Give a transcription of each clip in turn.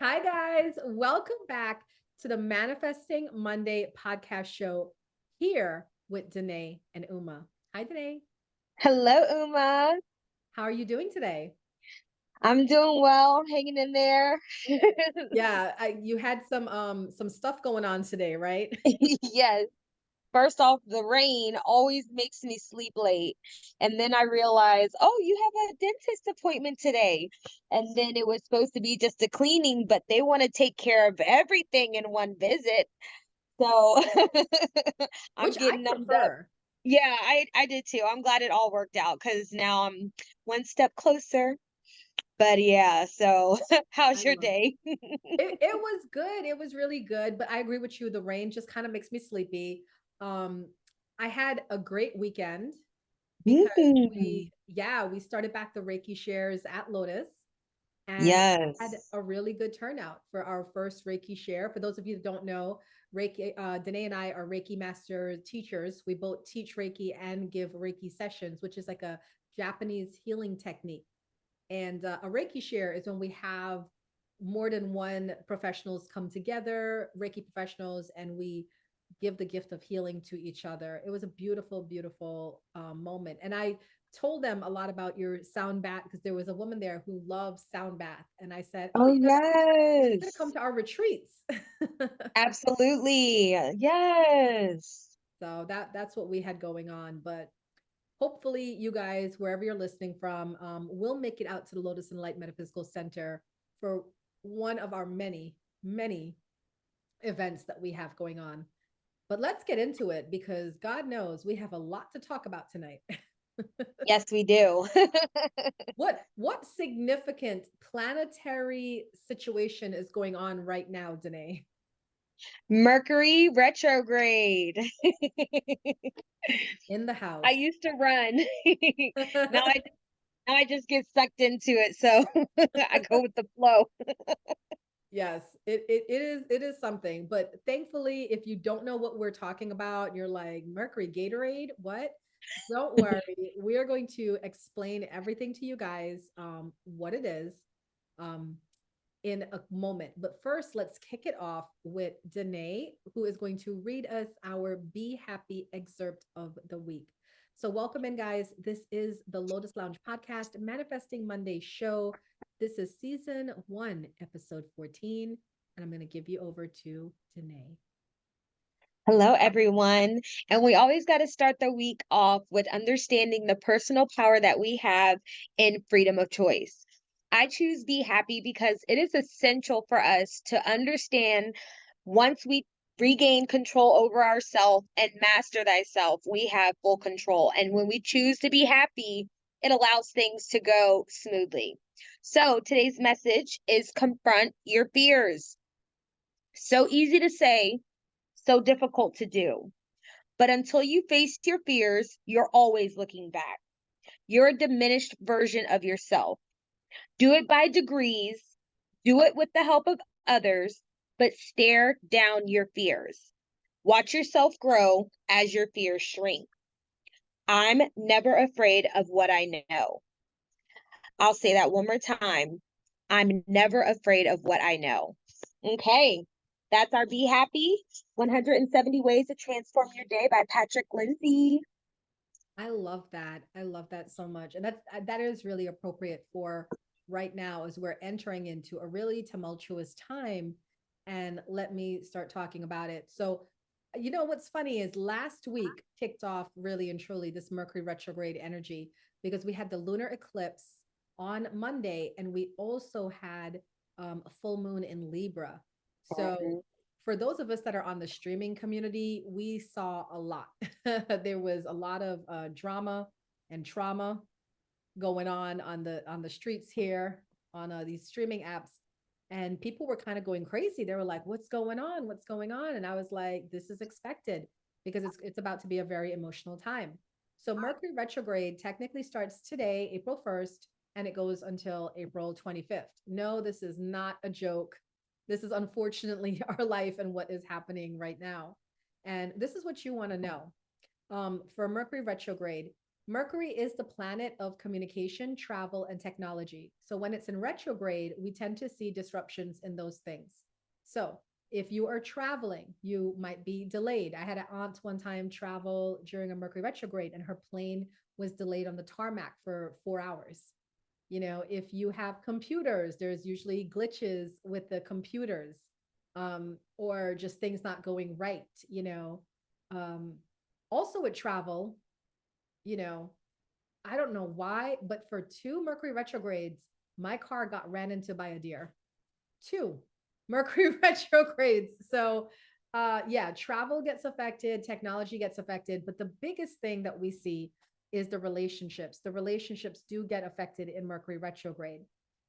Hi, guys. Welcome back to the Manifesting Monday podcast show here with Danae and Uma. Hi, Danae. Hello, Uma. How are you doing today? I'm doing well, hanging in there. Yeah, you had some stuff going on today, right? Yes. First off, the rain always makes me sleep late. And then I realized, oh, you have a dentist appointment today. And then it was supposed to be just a cleaning, but they want to take care of everything in one visit. So I'm Which I getting numbed up. prefer. Yeah, I did too. I'm glad it all worked out because now I'm one step closer. But yeah, so I how's your love day? it was good. It was really good, but I agree with you. The rain just kind of makes me sleepy. Um, I had a great weekend because Mm, we started back the Reiki shares at Lotus. And had yes. a really good turnout for our first Reiki share. For those of you that don't know, Reiki, Danae and I are Reiki Master teachers. We both teach Reiki and give Reiki sessions, which is like a Japanese healing technique. And a Reiki share is when we have more than one professionals come together, Reiki professionals, and we give the gift of healing to each other. It was a beautiful, beautiful moment. And I told them a lot about your sound bath because there was a woman there who loves sound bath. And I said, oh, Oh, you gotta come yes. to our retreats. Absolutely. Yes. So that's what we had going on. But hopefully you guys, wherever you're listening from, will make it out to the Lotus and Light Metaphysical Center for one of our many, many events that we have going on. But let's get into it because God knows we have a lot to talk about tonight. Yes, we do. What significant planetary situation is going on right now, Danae? Mercury retrograde. In the I house. used to run. Now I now I just get sucked into it, so I go with the flow. Yes, it is something. But thankfully, if you don't know what we're talking about, you're like Mercury Gatorade, what? Don't worry. We are going to explain everything to you guys, what it is, um, in a moment. But first, let's kick it off with Danae, who is going to read us our Be Happy excerpt of the week. So, welcome in, guys. This is the Lotus Lounge Podcast, Manifesting Monday show. This is season one, episode 14. And I'm going to give you over to Danae. Hello, everyone. And we always got to start the week off with understanding the personal power that we have in freedom of choice. I choose be happy because it is essential for us to understand once we regain control over ourselves and master thyself, we have full control. And when we choose to be happy, it allows things to go smoothly. So today's message is confront your fears. So easy to say, so difficult to do. But until you face your fears, you're always looking back. You're a diminished version of yourself. Do it by degrees, do it with the help of others, but stare down your fears. Watch yourself grow as your fears shrink. I'm never afraid of what I know. I'll say that one more time. I'm never afraid of what I know. Okay, that's our Be Happy 170 Ways to Transform Your Day by Patrick Lindsay. I love that. I love that so much. And that is really appropriate for right now as we're entering into a really tumultuous time. And let me start talking about it. So, you know what's funny is last week kicked off really and truly this Mercury retrograde energy because we had the lunar eclipse on Monday and we also had a full moon in Libra. So for those of us that are on the streaming community, we saw a lot. There was a lot of drama and trauma going on the streets here on these streaming apps, and people were kind of going crazy. They were like, "What's going on? What's going on?" And I was like, "This is expected because it's about to be a very emotional time." So Mercury retrograde technically starts today, April 1st, and it goes until April 25th. No, this is not a joke. This is unfortunately our life and what is happening right now. And this is what you want to know. For Mercury retrograde, Mercury is the planet of communication, travel, and technology. So when it's in retrograde, we tend to see disruptions in those things. So if you are traveling, you might be delayed. I had an aunt one time travel during a Mercury retrograde, and her plane was delayed on the tarmac for 4 hours. If you have computers, there's usually glitches with the computers, or just things not going right. Um, Also with travel, you know, I don't know why, but for two Mercury retrogrades, my car got ran into by a deer. Two Mercury retrogrades. So, yeah, travel gets affected, technology gets affected, but the biggest thing that we see is the relationships. The relationships do get affected in Mercury retrograde.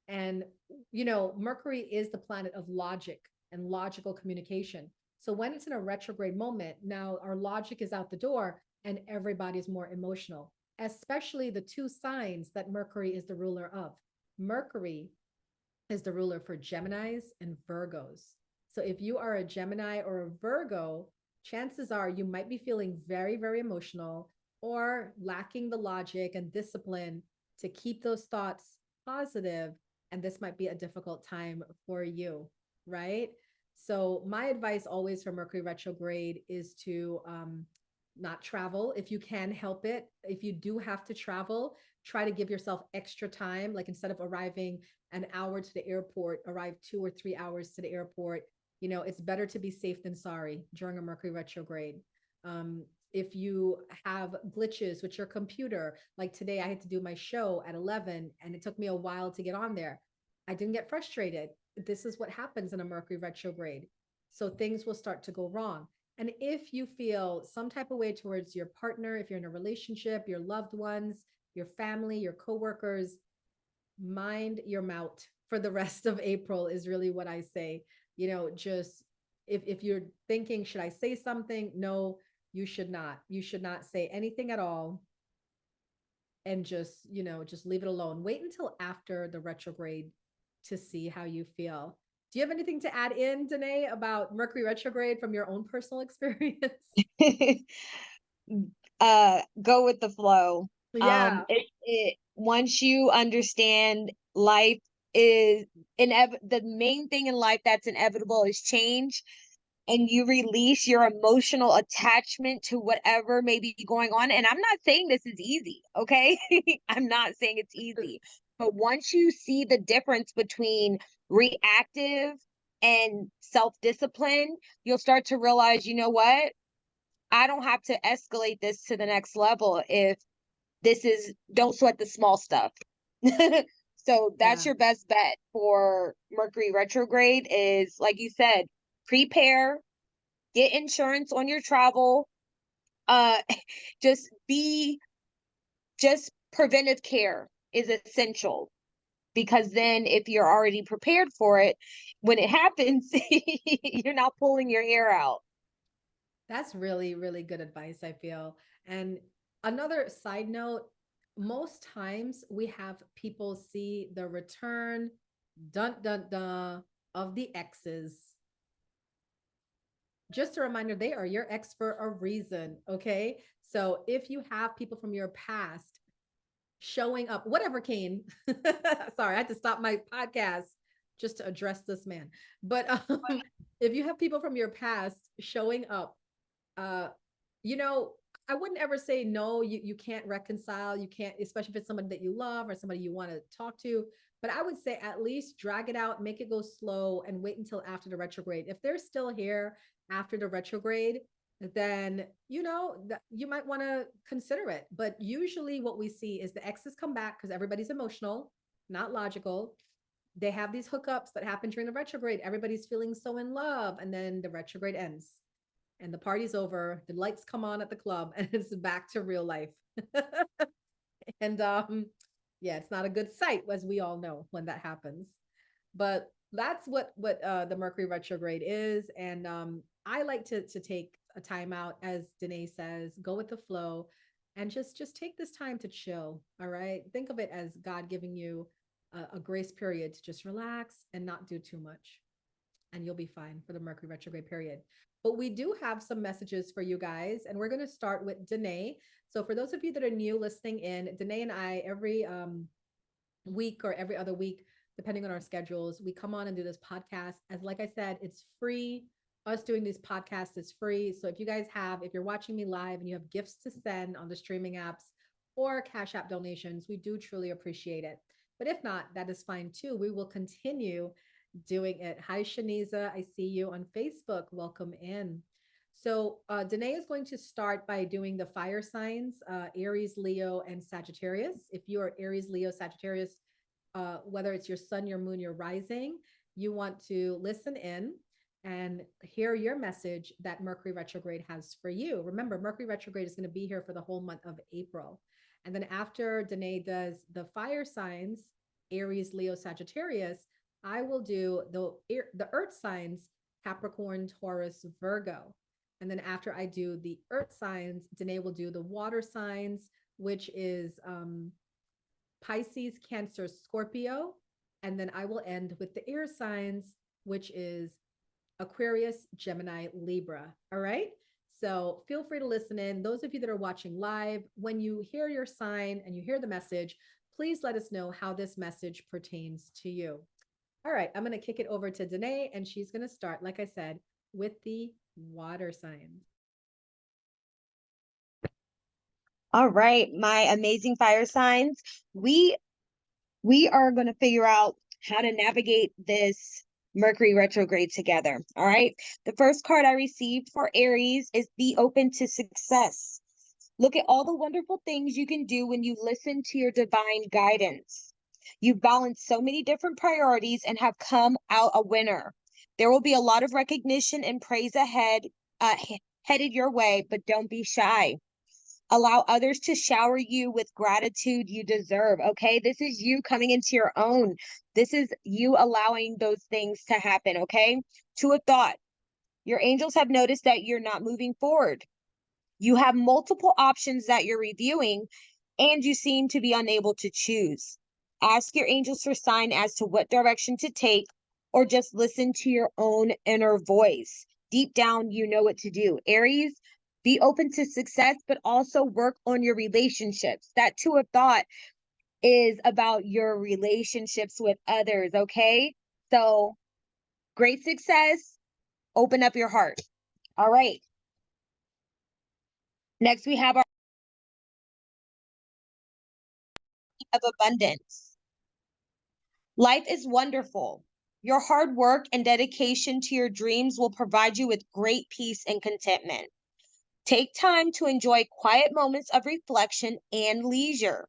And, Mercury is the planet of logic and logical communication. So when it's in a retrograde moment, now our logic is out the door and everybody's more emotional, especially the two signs that Mercury is the ruler of. Mercury is the ruler for Geminis and Virgos. So if you are a Gemini or a Virgo, chances are you might be feeling very, very emotional or lacking the logic and discipline to keep those thoughts positive. And this might be a difficult time for you, right? So, my advice always for Mercury retrograde is to not travel if you can help it. If you do have to travel, try to give yourself extra time. Like instead of arriving an hour to the airport, arrive 2 or 3 hours to the airport. It's better to be safe than sorry during a Mercury retrograde. If you have glitches with your computer, like today, I had to do my show at 11 and it took me a while to get on there. I didn't get frustrated. This is what happens in a Mercury retrograde. So things will start to go wrong. And if you feel some type of way towards your partner, if you're in a relationship, your loved ones, your family, your coworkers, mind your mouth for the rest of April is really what I say. Just if you're thinking, should I say something? No, you should not. You should not say anything at all. And just leave it alone. Wait until after the retrograde to see how you feel. Do you have anything to add in, Danae, about Mercury retrograde from your own personal experience? Go with the flow. Yeah. Once you understand life is the main thing in life that's inevitable is change, and you release your emotional attachment to whatever may be going on. And I'm not saying this is easy, okay? I'm not saying it's easy. But once you see the difference between reactive and self-discipline, you'll start to realize, you know what? I don't have to escalate this to the next level if don't sweat the small stuff. So that's Yeah. your best bet for Mercury retrograde is, like you said, prepare, get insurance on your travel, uh, just preventive care is essential, because then if you're already prepared for it, when it happens, you're not pulling your hair out. That's really, really good advice, I feel. And another side note, most times we have people see the return, dun dun dun, of the exes. Just a reminder, they are your ex for a reason. Okay. So if you have people from your past showing up, whatever came, sorry, I had to stop my podcast just to address this man. But if you have people from your past showing up, uh, you know, I wouldn't ever say no, you can't reconcile, you can't, especially if it's somebody that you love or somebody you want to talk to. But I would say at least drag it out, make it go slow, and wait until after the retrograde. If they're still here after the retrograde, then you might want to consider it. But usually what we see is the exes come back because everybody's emotional, not logical. They have these hookups that happen during the retrograde. Everybody's feeling so in love, and then the retrograde ends and the party's over, the lights come on at the club, and it's back to real life. And yeah, it's not a good sight, as we all know, when that happens. But that's what the Mercury retrograde is. And I like to take a time out, as Danae says, go with the flow, and just take this time to chill. All right, think of it as God giving you a grace period to just relax and not do too much. and you'll be fine for the Mercury retrograde period. But we do have some messages for you guys, and we're going to start with Danae. So for those of you that are new listening in, Danae and I, every week or every other week, depending on our schedules, we come on and do this podcast. As like I said, it's free. Us doing these podcasts is free. So if you guys have, if you're watching me live and you have gifts to send on the streaming apps or Cash App donations, we do truly appreciate it. But if not, that is fine too. We will continue doing it. Hi, Shaniza. I see you on Facebook. Welcome in. So, Danae is going to start by doing the fire signs, Aries, Leo, and Sagittarius. If you are Aries, Leo, Sagittarius, whether it's your sun, your moon, your rising, you want to listen in and hear your message that Mercury retrograde has for you. Remember, Mercury retrograde is going to be here for the whole month of April. And then after Danae does the fire signs, Aries, Leo, Sagittarius, I will do the earth signs, Capricorn, Taurus, Virgo. And then after I do the earth signs, Danae will do the water signs, which is Pisces, Cancer, Scorpio. And then I will end with the air signs, which is Aquarius, Gemini, Libra. All right. So feel free to listen in. Those of you that are watching live, when you hear your sign and you hear the message, please let us know how this message pertains to you. All right. I'm going to kick it over to Danae, and she's going to start, like I said, with the water signs. All right, my amazing fire signs. We are going to figure out how to navigate this Mercury retrograde together. All right. The first card I received for Aries is be open to success. Look at all the wonderful things you can do when you listen to your divine guidance. You've balanced so many different priorities and have come out a winner. There will be a lot of recognition and praise headed your way, but don't be shy. Allow others to shower you with gratitude you deserve. Okay. This is you coming into your own. This is you allowing those things to happen. Okay. To a thought, your angels have noticed that you're not moving forward. You have multiple options that you're reviewing, and you seem to be unable to choose. Ask your angels for sign as to what direction to take, or just listen to your own inner voice. Deep down, you know what to do. Aries, be open to success, but also work on your relationships. That two of thought is about your relationships with others, okay? So, great success, open up your heart. All right. Next, we have our of abundance. Life is wonderful. Your hard work and dedication to your dreams will provide you with great peace and contentment. Take time to enjoy quiet moments of reflection and leisure.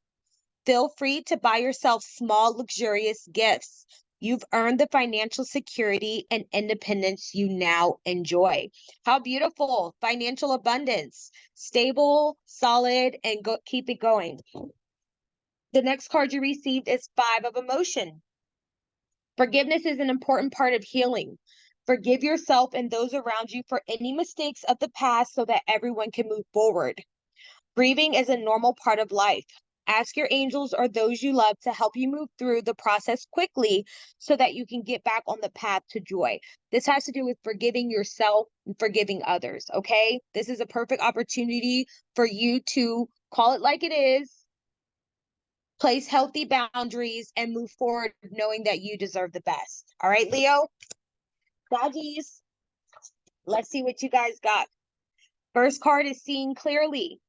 Feel free to buy yourself small, luxurious gifts. You've earned the financial security and independence you now enjoy. How beautiful! Financial abundance, stable, solid, and keep it going. The next card you received is Five of Emotion. Forgiveness is an important part of healing. Forgive yourself and those around you for any mistakes of the past so that everyone can move forward. Grieving is a normal part of life. Ask your angels or those you love to help you move through the process quickly so that you can get back on the path to joy. This has to do with forgiving yourself and forgiving others, okay? This is a perfect opportunity for you to call it like it is, place healthy boundaries, and move forward knowing that you deserve the best. All right, Leo? Doggies, let's see what you guys got. First card is Seeing Clearly.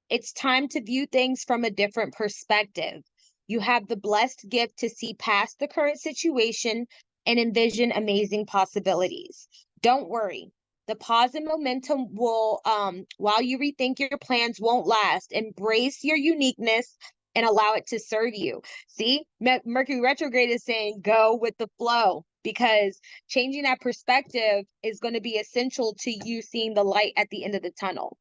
It's time to view things from a different perspective. You have the blessed gift to see past the current situation and envision amazing possibilities. Don't worry. The pause and momentum will, while you rethink your plans, won't last. Embrace your uniqueness and allow it to serve you. See, Mercury retrograde is saying go with the flow, because changing that perspective is going to be essential to you seeing the light at the end of the tunnel.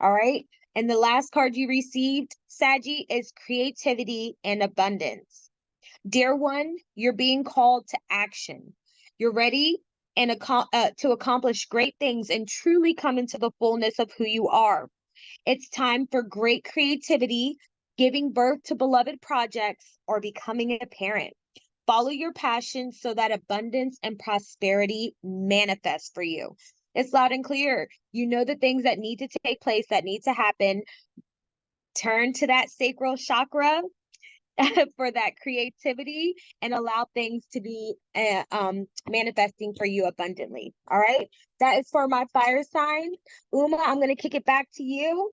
All right. And the last card you received, Saggy, is Creativity and Abundance. Dear one, you're being called to action. You're ready to accomplish great things and truly come into the fullness of who you are. It's time for great creativity, giving birth to beloved projects, or becoming a parent. Follow your passion so that abundance and prosperity manifest for you. It's loud and clear. You know the things that need to take place, that need to happen. Turn to that sacral chakra for that creativity and allow things to be manifesting for you abundantly. All right. That is for my fire sign. Uma, I'm going to kick it back to you.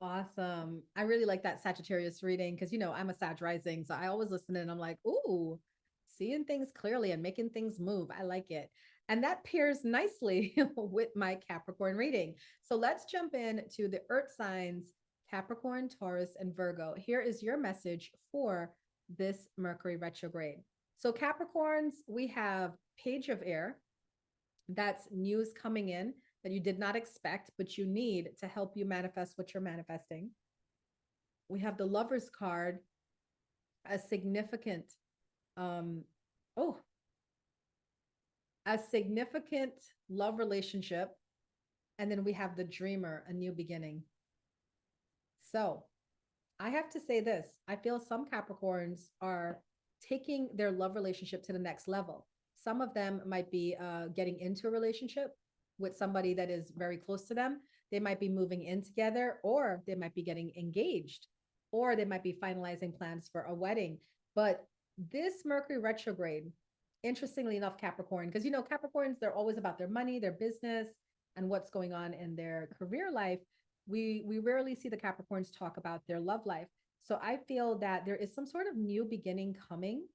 Awesome. I really like that Sagittarius reading because, I'm a Sag rising. So I always listen and I'm like, ooh, seeing things clearly and making things move. I like it. And that pairs nicely with my Capricorn reading. So let's jump into the earth signs, Capricorn, Taurus, and Virgo. Here is your message for this Mercury retrograde. So Capricorns, we have Page of Air. That's news coming in that you did not expect, but you need to help you manifest what you're manifesting. We have the Lover's card, a significant, um, oh, a significant love relationship. And then we have the Dreamer, a new beginning. So I have to say this. I feel some Capricorns are taking their love relationship to the next level. Some of them might be getting into a relationship with somebody that is very close to them. They might be moving in together, or they might be getting engaged, or they might be finalizing plans for a wedding. But this Mercury retrograde, interestingly enough, Capricorn, because Capricorns, they're always about their money, their business, and what's going on in their career life. We rarely see the Capricorns talk about their love life. So I feel that there is some sort of new beginning coming,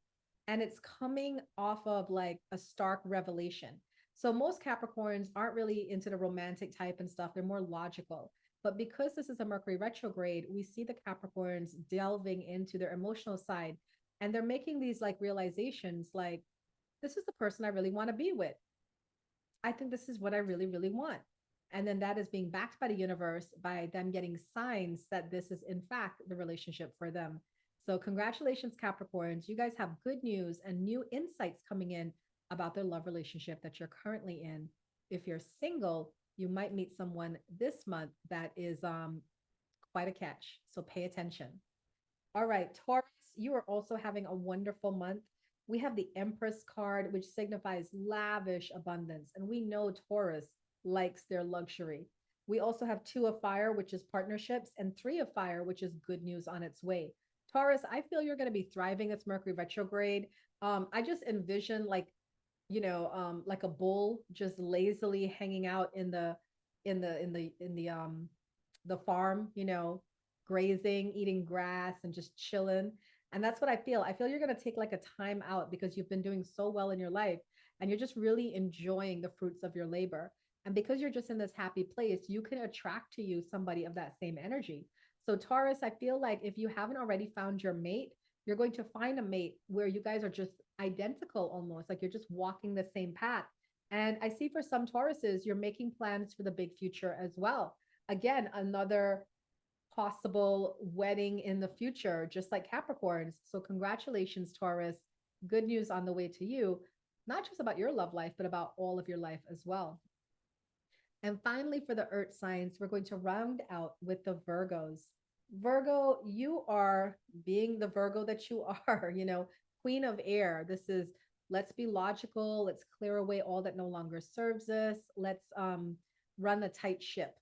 and it's coming off of like a stark revelation. So most Capricorns aren't really into the romantic type and stuff. They're more logical. But because this is a Mercury retrograde, we see the Capricorns delving into their emotional side, and they're making these like realizations like, this is the person I really want to be with. I think this is what I really, really want. And then that is being backed by the universe by them getting signs that this is, in fact, the relationship for them. So, congratulations, Capricorns. You guys have good news and new insights coming in about their love relationship that you're currently in. If you're single, you might meet someone this month that is quite a catch. So, pay attention. All right, Taurus, you are also having a wonderful month. We have the Empress card, which signifies lavish abundance. And we know Taurus likes their luxury. We also have Two of Fire, which is partnerships, and Three of Fire, which is good news on its way. Taurus, I feel you're going to be thriving this Mercury retrograde. I just envision like a bull just lazily hanging out in the farm, grazing, eating grass, and just chilling. And that's what I feel. I feel you're going to take like a time out because you've been doing so well in your life, and you're just really enjoying the fruits of your labor. And because you're just in this happy place, you can attract to you somebody of that same energy. So, Taurus, I feel like if you haven't already found your mate, you're going to find a mate where you guys are just identical almost, like you're just walking the same path. And I see for some Tauruses, you're making plans for the big future as well. Again, another possible wedding in the future, just like Capricorns. So, congratulations, Taurus. Good news on the way to you, not just about your love life, but about all of your life as well. And finally, for the earth signs, we're going to round out with the Virgos. Virgo, you are being the Virgo that you are, queen of air. This is, let's be logical. Let's clear away all that no longer serves us. Let's run the tight ship.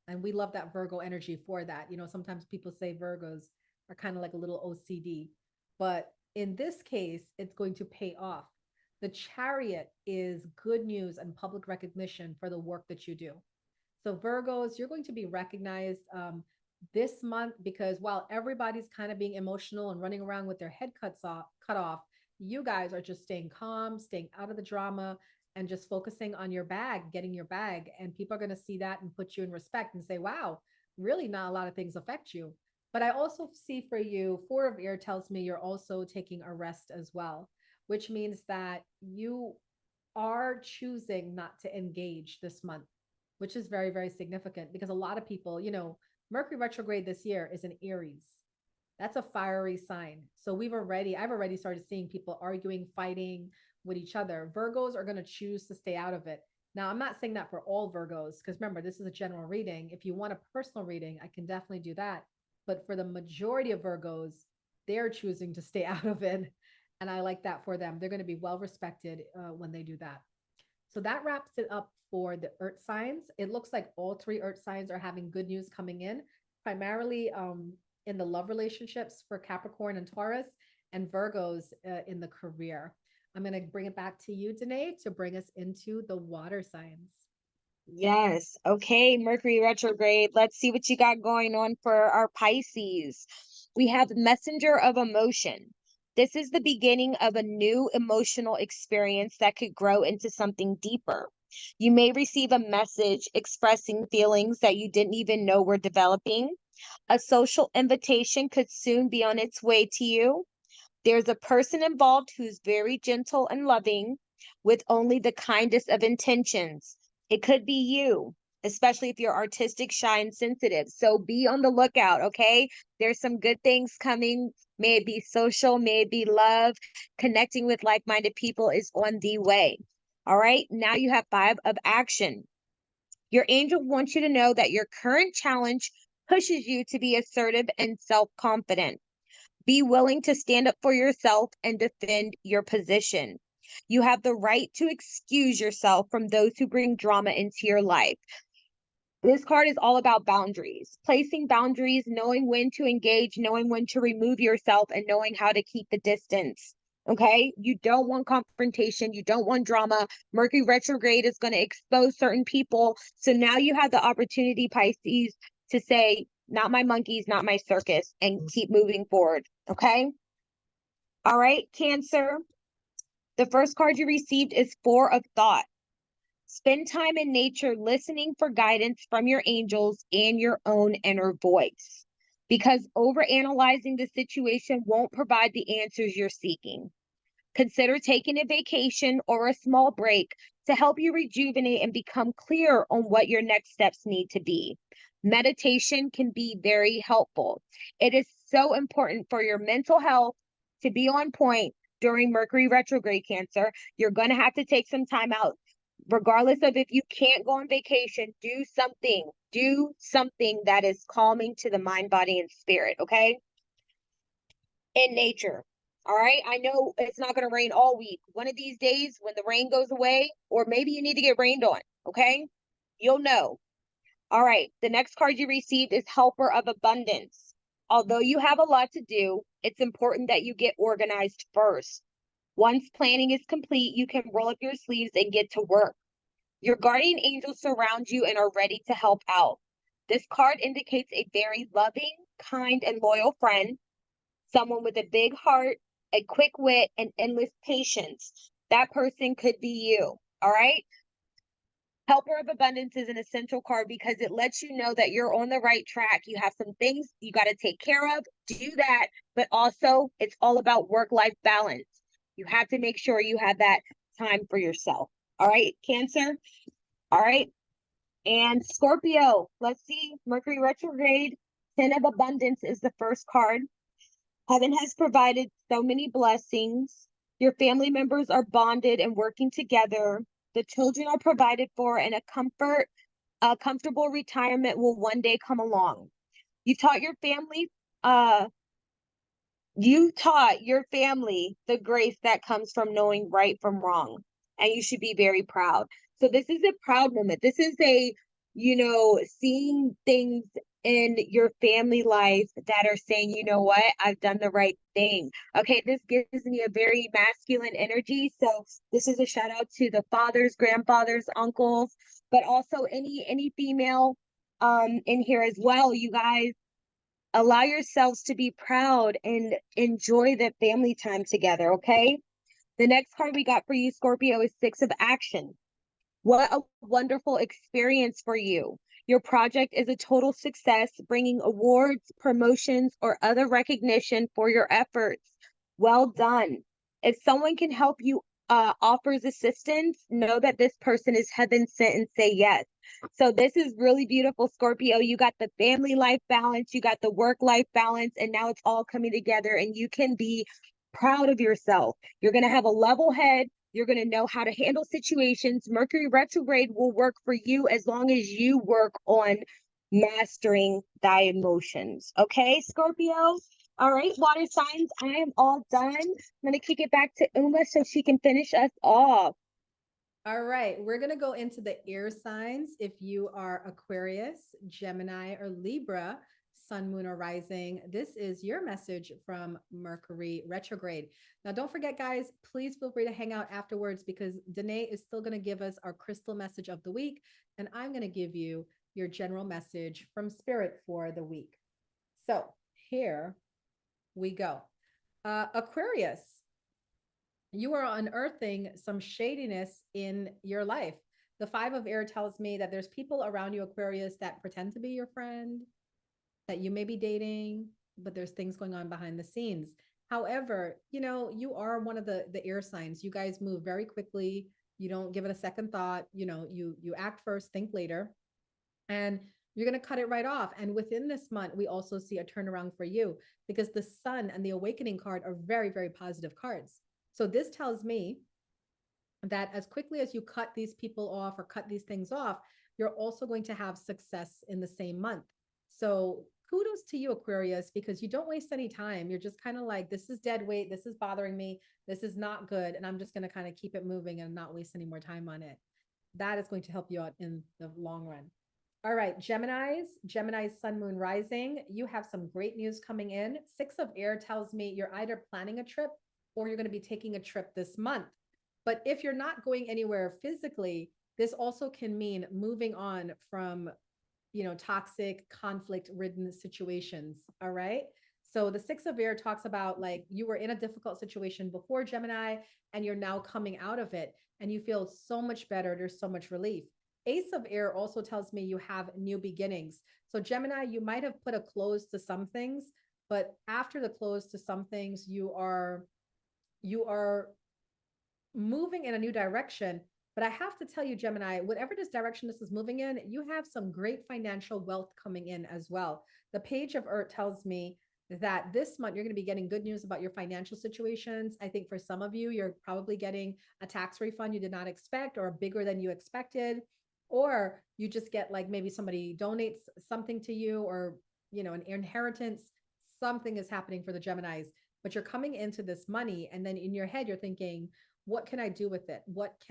And we love that Virgo energy for that. Sometimes people say Virgos are kind of like a little OCD, but in this case, it's going to pay off. The Chariot is good news and public recognition for the work that you do. So, Virgos, you're going to be recognized this month because while everybody's kind of being emotional and running around with their head cut off, you guys are just staying calm, staying out of the drama, and just focusing on your bag, getting your bag. And people are going to see that and put you in respect and say, wow, really not a lot of things affect you. But I also see for you, Four of Air tells me you're also taking a rest as well, which means that you are choosing not to engage this month, which is very, very significant because a lot of people, Mercury retrograde this year is an Aries. That's a fiery sign. So I've already started seeing people arguing, fighting with each other. Virgos are going to choose to stay out of it. Now, I'm not saying that for all Virgos, because remember, this is a general reading. If you want a personal reading, I can definitely do that. But for the majority of Virgos, they're choosing to stay out of it. And I like that for them. They're going to be well respected when they do that. So that wraps it up for the earth signs. It looks like all three earth signs are having good news coming in, primarily in the love relationships for Capricorn and Taurus, and Virgos in the career. I'm going to bring it back to you, Danae, to bring us into the water signs. Yes. Okay, Mercury retrograde. Let's see what you got going on for our Pisces. We have messenger of emotion. This is the beginning of a new emotional experience that could grow into something deeper. You may receive a message expressing feelings that you didn't even know were developing. A social invitation could soon be on its way to you. There's a person involved who's very gentle and loving with only the kindest of intentions. It could be you, especially if you're artistic, shy, and sensitive. So be on the lookout, okay? There's some good things coming. May it be social, may it be love. Connecting with like-minded people is on the way. All right, now you have 5 of action. Your angel wants you to know that your current challenge pushes you to be assertive and self-confident. Be willing to stand up for yourself and defend your position. You have the right to excuse yourself from those who bring drama into your life. This card is all about boundaries, placing boundaries, knowing when to engage, knowing when to remove yourself, and knowing how to keep the distance. Okay, you don't want confrontation, you don't want drama. Mercury retrograde is going to expose certain people. So now you have the opportunity, Pisces, to say, not my monkeys, not my circus, and keep moving forward. Okay. All right, Cancer. The first card you received is 4 of thought. Spend time in nature listening for guidance from your angels and your own inner voice, because overanalyzing the situation won't provide the answers you're seeking. Consider taking a vacation or a small break to help you rejuvenate and become clear on what your next steps need to be. Meditation can be very helpful. It is so important for your mental health to be on point during Mercury retrograde, Cancer. You're going to have to take some time out. Regardless of if you can't go on vacation, do something. Do something that is calming to the mind, body, and spirit, okay? In nature. All right. I know it's not going to rain all week. One of these days when the rain goes away, or maybe you need to get rained on. Okay. You'll know. All right. The next card you received is Helper of Abundance. Although you have a lot to do, it's important that you get organized first. Once planning is complete, you can roll up your sleeves and get to work. Your guardian angels surround you and are ready to help out. This card indicates a very loving, kind, and loyal friend, someone with a big heart, a quick wit, and endless patience. That person could be you. All right. Helper of Abundance is an essential card because it lets you know that you're on the right track. You have some things you got to take care of, do that, but also it's all about work-life balance. You have to make sure you have that time for yourself. All right, Cancer. All right. And Scorpio, let's see. Mercury retrograde, 10 of Abundance is the first card. Heaven has provided so many blessings. Your family members are bonded and working together. The children are provided for, and a comfortable retirement will one day come along. You taught your family, the grace that comes from knowing right from wrong, and you should be very proud. So this is a proud moment. This is seeing things in your family life that are saying, you know what, I've done the right thing. Okay, this gives me a very masculine energy. So this is a shout out to the fathers, grandfathers, uncles, but also any female in here as well. You guys, allow yourselves to be proud and enjoy the family time together, okay? The next card we got for you, Scorpio, is 6 of Action. What a wonderful experience for you. Your project is a total success, bringing awards, promotions, or other recognition for your efforts. Well done. If someone can help you, offers assistance, know that this person is heaven sent and say yes. So this is really beautiful, Scorpio. You got the family life balance, you got the work life balance, and now it's all coming together and you can be proud of yourself. You're going to have a level head. You're going to know how to handle situations. Mercury retrograde will work for you as long as you work on mastering thy emotions. Okay, Scorpio? All right, water signs, I am all done. I'm going to kick it back to Uma so she can finish us off. All right, we're going to go into the air signs. If you are Aquarius, Gemini, or Libra, Sun, Moon, or Rising, this is your message from Mercury Retrograde. Now, don't forget, guys, please feel free to hang out afterwards because Danae is still going to give us our crystal message of the week, and I'm going to give you your general message from Spirit for the week. So, here we go. Aquarius, you are unearthing some shadiness in your life. The five of air tells me that there's people around you, Aquarius, that pretend to be your friend, that you may be dating, but there's things going on behind the scenes. However, you are one of the air signs. You guys move very quickly. You don't give it a second thought. You act first, think later. And you're going to cut it right off. And within this month, we also see a turnaround for you because the sun and the awakening card are very, very positive cards. So this tells me that as quickly as you cut these people off or cut these things off, you're also going to have success in the same month. So kudos to you, Aquarius, because you don't waste any time. You're just kind of like, this is dead weight. This is bothering me. This is not good. And I'm just going to kind of keep it moving and not waste any more time on it. That is going to help you out in the long run. All right, Gemini's Sun, Moon, Rising. You have some great news coming in. Six of Air tells me you're either planning a trip or you're going to be taking a trip this month. But if you're not going anywhere physically, this also can mean moving on from, toxic, conflict-ridden situations. All right. So the Six of Air talks about like you were in a difficult situation before, Gemini, and you're now coming out of it and you feel so much better. There's so much relief. Ace of Air also tells me you have new beginnings. So Gemini, you might have put a close to some things, but after the close to some things, you are moving in a new direction. But I have to tell you, Gemini, whatever this direction this is moving in, you have some great financial wealth coming in as well. The Page of Earth tells me that this month you're going to be getting good news about your financial situations. I think for some of you, you're probably getting a tax refund you did not expect or bigger than you expected, or you just get like maybe somebody donates something to you or, an inheritance. Something is happening for the Geminis, but you're coming into this money. And then in your head, you're thinking, what can I do with it? What's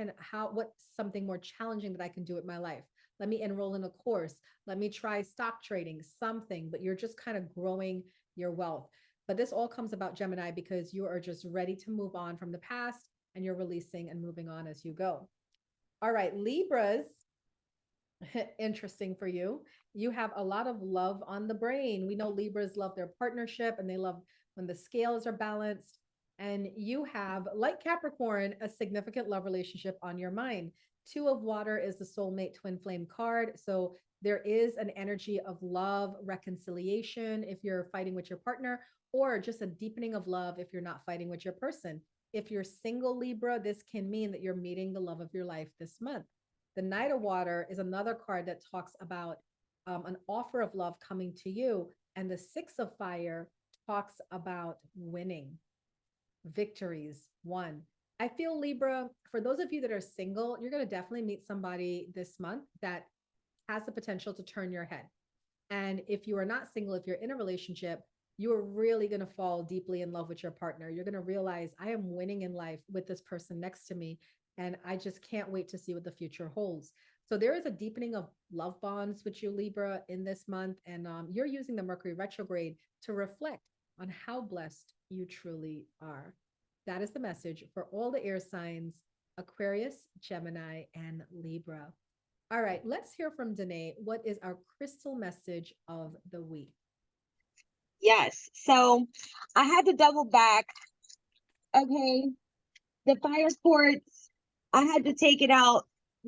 something more challenging that I can do with my life? Let me enroll in a course. Let me try stock trading, something, but you're just kind of growing your wealth. But this all comes about, Gemini, because you are just ready to move on from the past and you're releasing and moving on as you go. All right, Libras, interesting for you. You have a lot of love on the brain. We know Libras love their partnership and they love when the scales are balanced. And you have, like Capricorn, a significant love relationship on your mind. Two of Water is the soulmate twin flame card. So there is an energy of love, reconciliation if you're fighting with your partner, or just a deepening of love if you're not fighting with your person. If you're single, Libra, this can mean that you're meeting the love of your life this month. The Knight of Water is another card that talks about an offer of love coming to you. And the Six of Fire talks about winning, victories, won. I feel, Libra, for those of you that are single, you're going to definitely meet somebody this month that has the potential to turn your head. And if you are not single, if you're in a relationship, you are really going to fall deeply in love with your partner. You're going to realize I am winning in life with this person next to me. And I just can't wait to see what the future holds. So there is a deepening of love bonds with you, Libra, in this month. And you're using the Mercury retrograde to reflect on how blessed you truly are. That is the message for all the air signs, Aquarius, Gemini, and Libra. All right, let's hear from Danae. What is our crystal message of the week? Yes. So I had to double back. Okay. The fire quartz, I had to take it out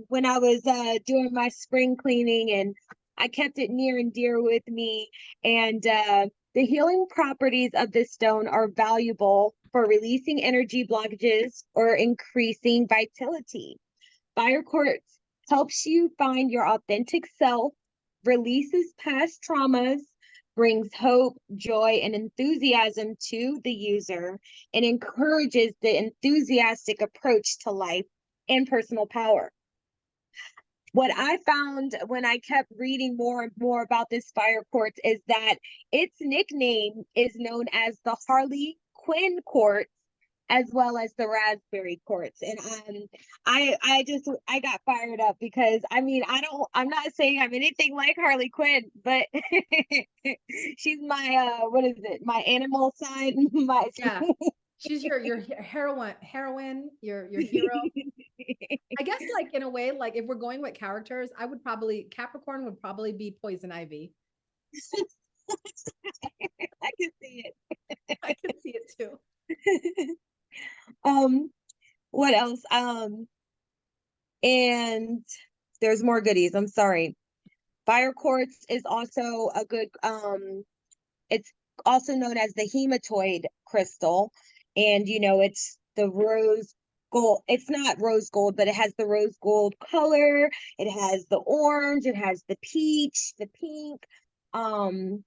when I was doing my spring cleaning, and I kept it near and dear with me. And the healing properties of this stone are valuable for releasing energy blockages or increasing vitality. Fire quartz helps you find your authentic self, releases past traumas, brings hope, joy, and enthusiasm to the user, and encourages the enthusiastic approach to life and personal power. what I found when I kept reading more and more about this fire quartz is that its nickname is known as the Harley Quinn quartz, as well as the raspberry quartz. And I got fired up because I'm not saying I'm anything like Harley Quinn, but she's my what is it? My animal sign. My Yeah. She's your heroine, your hero. I guess like in a way, like if we're going with characters, Capricorn would probably be Poison Ivy. I can see I can see it too. it. um, what else? And there's more goodies. I'm sorry. Fire quartz is also a good it's also known as the hematoid crystal. And it's the rose gold. It's not rose gold, but it has the rose gold color. It has the orange, it has the peach, the pink. And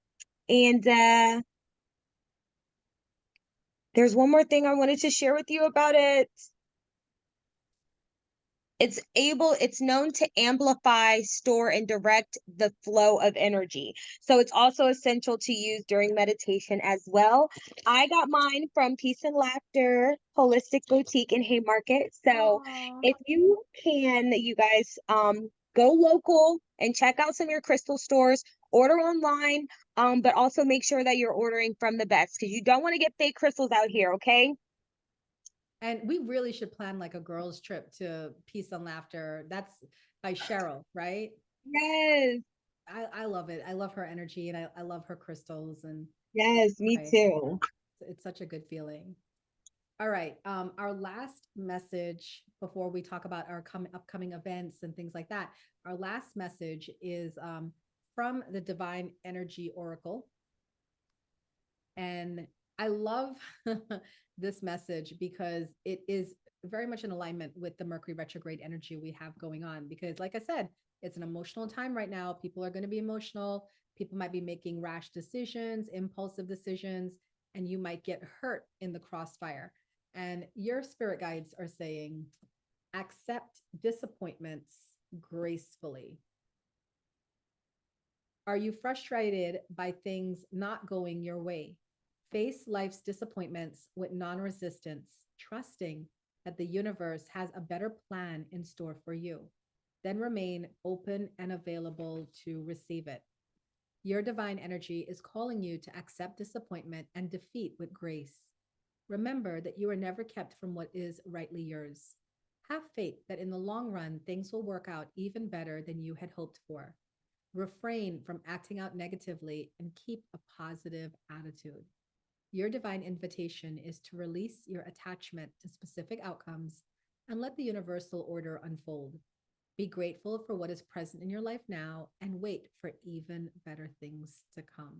there's one more thing I wanted to share with you about it. It's known to amplify, store, and direct the flow of energy. So it's also essential to use during meditation as well. I got mine from Peace and Laughter Holistic Boutique in Haymarket. So Aww. if you can, you guys, go local and check out some of your crystal stores, order online, but also make sure that you're ordering from the best, because you don't want to get fake crystals out here, okay? And we really should plan like a girls' trip to Peace and Laughter. That's by Cheryl, right? Yes, I love it. I love her energy and I love her crystals and yes, me right. too. It's such a good feeling. All right. Our last message before we talk about our upcoming events and things like that. Our last message is from the Divine Energy Oracle. And I love this message because it is very much in alignment with the Mercury retrograde energy we have going on. Because, like I said, it's an emotional time right now. People are going to be emotional. People might be making rash decisions, impulsive decisions, and you might get hurt in the crossfire. And your spirit guides are saying, accept disappointments gracefully. Are you frustrated by things not going your way? Face life's disappointments with non resistance, trusting that the universe has a better plan in store for you. Then remain open and available to receive it. Your divine energy is calling you to accept disappointment and defeat with grace. Remember that you are never kept from what is rightly yours. Have faith that in the long run, things will work out even better than you had hoped for. Refrain from acting out negatively and keep a positive attitude. Your divine invitation is to release your attachment to specific outcomes and let the universal order unfold. Be grateful for what is present in your life now and wait for even better things to come.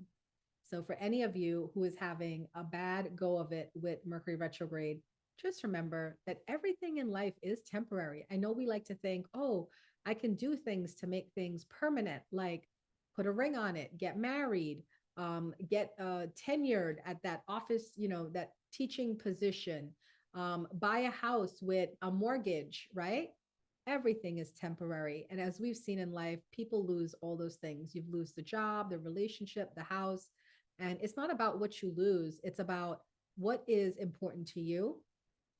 So, for any of you who is having a bad go of it with Mercury retrograde, just remember that everything in life is temporary. I know we like to think, oh, I can do things to make things permanent, like put a ring on it, get married, get tenured at that office, that teaching position, buy a house with a mortgage, right? Everything is temporary. And as we've seen in life, people lose all those things. You lose the job, the relationship, the house. And it's not about what you lose, it's about what is important to you,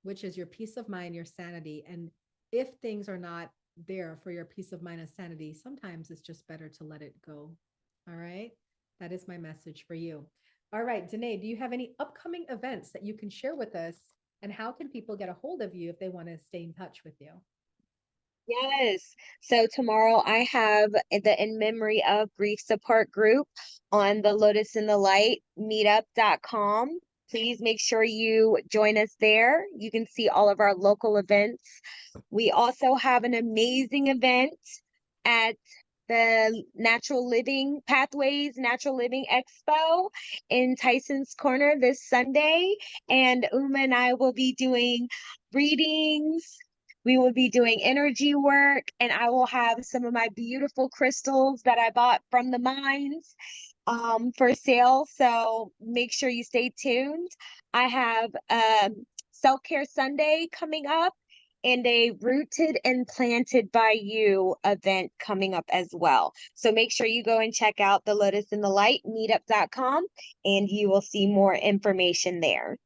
which is your peace of mind, your sanity. And if things are not there for your peace of mind and sanity, sometimes it's just better to let it go. All right. That is my message for you. All right, Danae, do you have any upcoming events that you can share with us? And how can people get a hold of you if they want to stay in touch with you? Yes. So tomorrow I have the In Memory of Grief support group on the Lotus in the Light meetup.com. Please make sure you join us there. You can see all of our local events. We also have an amazing event at the Natural Living Expo in Tyson's Corner this Sunday. And Uma and I will be doing readings. We will be doing energy work, and I will have some of my beautiful crystals that I bought from the mines for sale. So make sure you stay tuned. I have Self-Care Sunday coming up, and a Rooted and Planted by You event coming up as well. So make sure you go and check out the Lotus in the Light meetup.com, and you will see more information there.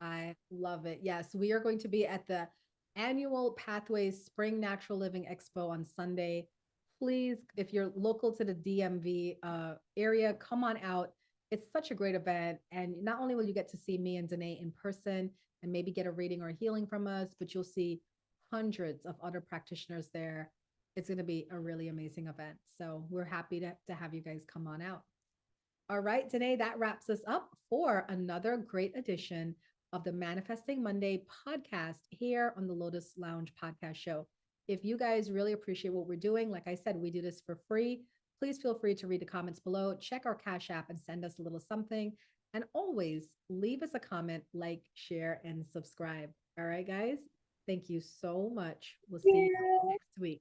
I love it. Yes, we are going to be at the annual Pathways Spring Natural Living Expo on Sunday. Please, if you're local to the DMV area, come on out. It's such a great event. And not only will you get to see me and Danae in person and maybe get a reading or healing from us, but you'll see hundreds of other practitioners there. It's going to be a really amazing event. So we're happy to have you guys come on out. All right, Danae, that wraps us up for another great edition of the Manifesting Monday podcast here on the Lotus Lounge podcast show. If you guys really appreciate what we're doing, like I said, we do this for free. Please feel free to read the comments below, check our Cash App, and send us a little something. And always leave us a comment, like, share, and subscribe. All right, guys. Thank you so much. We'll see you next week.